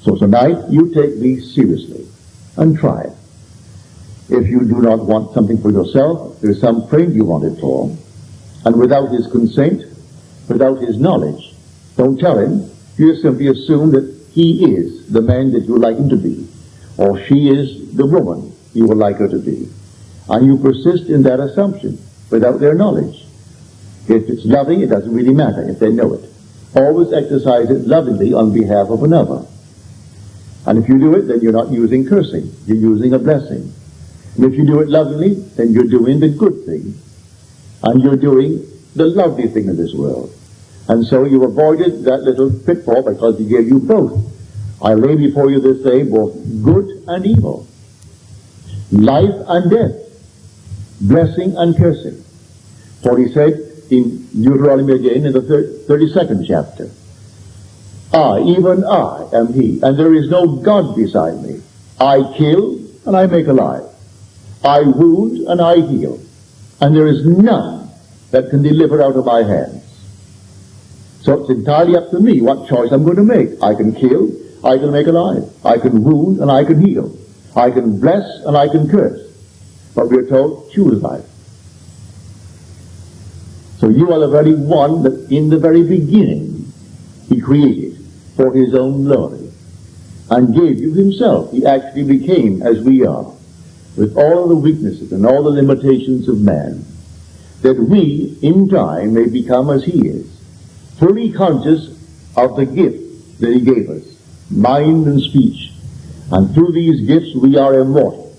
So tonight you take these seriously and try it. If you do not want something for yourself, there is some friend you want it for, and without his consent, without his knowledge, don't tell him. You simply assume that he is the man that you would like him to be, or she is the woman you would like her to be. And you persist in that assumption without their knowledge. If it's loving, it doesn't really matter if they know it. Always exercise it lovingly on behalf of another. And if you do it, then you're not using cursing. You're using a blessing. And if you do it lovingly, then you're doing the good thing. And you're doing the lovely thing in this world. And so you avoided that little pitfall because he gave you both. I lay before you this day both good and evil, life and death, blessing and cursing. For he said in Deuteronomy again in the 32nd chapter, I, even I, am he, and there is no God beside me. I kill and I make alive. I wound and I heal, and there is none that can deliver out of my hands. So it's entirely up to me what choice I'm going to make. I can kill, I can make alive. I can wound and I can heal. I can bless and I can curse. But we're told, choose life. So you are the very one that in the very beginning he created for his own glory and gave you himself. He actually became as we are, with all of the weaknesses and all the limitations of man, that we in time may become as he is, fully conscious of the gift that he gave us, mind and speech. And through these gifts we are immortal,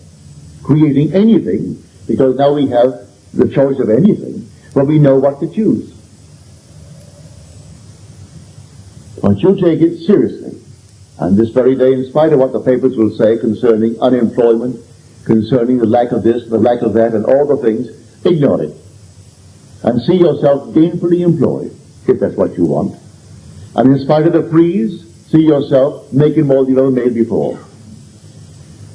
creating anything, because now we have the choice of anything, but we know what to choose. But you take it seriously. And this very day, in spite of what the papers will say concerning unemployment, concerning the lack of this, the lack of that, and all the things, ignore it. And see yourself gainfully employed, if that's what you want. And in spite of the freeze, see yourself making more than you've ever made before.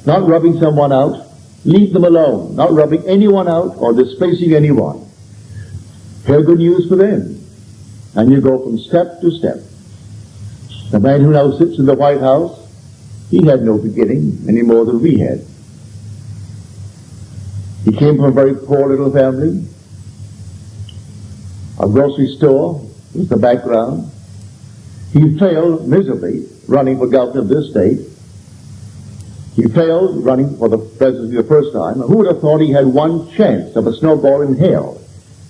Not rubbing someone out, leave them alone. Not rubbing anyone out or displacing anyone. Hear good news for them. And you go from step to step. The man who now sits in the White House, he had no beginning any more than we had. He came from a very poor little family. A grocery store was the background. He failed miserably running for governor of this state. He failed running for the presidency the first time. Who would have thought he had one chance of a snowball in hell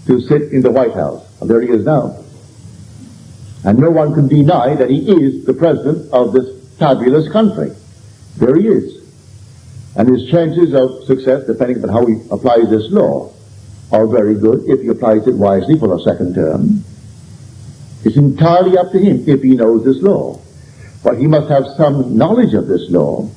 to sit in the White House? And there he is now. And no one can deny that he is the president of this fabulous country. There he is. And his chances of success, depending upon how he applies this law, are very good if he applies it wisely for a second term. It's entirely up to him if he knows this law. But he must have some knowledge of this law,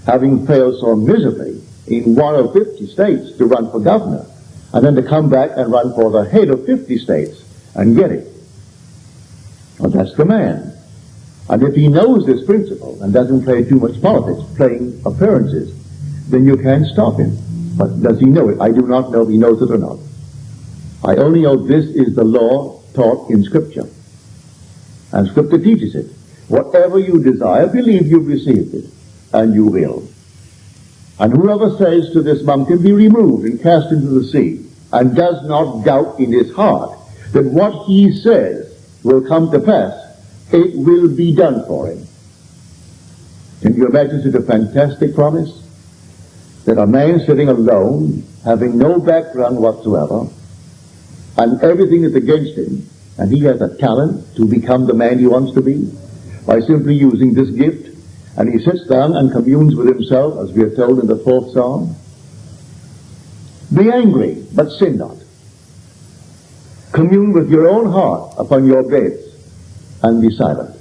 having failed so miserably in one of 50 states to run for governor, and then to come back and run for the head of 50 states and get it. Well, that's the man. And if he knows this principle and doesn't play too much politics, playing appearances, then you can't stop him. But does he know it? I do not know if he knows it or not. I only know this is the law taught in Scripture. And Scripture teaches it. Whatever you desire, believe you've received it, and you will. And whoever says to this mountain, be removed and cast into the sea, and does not doubt in his heart that what he says will come to pass, it will be done for him. Can you imagine such a fantastic promise? That a man sitting alone, having no background whatsoever, and everything is against him, and he has a talent to become the man he wants to be, by simply using this gift, and he sits down and communes with himself, as we are told in the 4th Psalm. Be angry, but sin not. Commune with your own heart upon your beds, and be silent.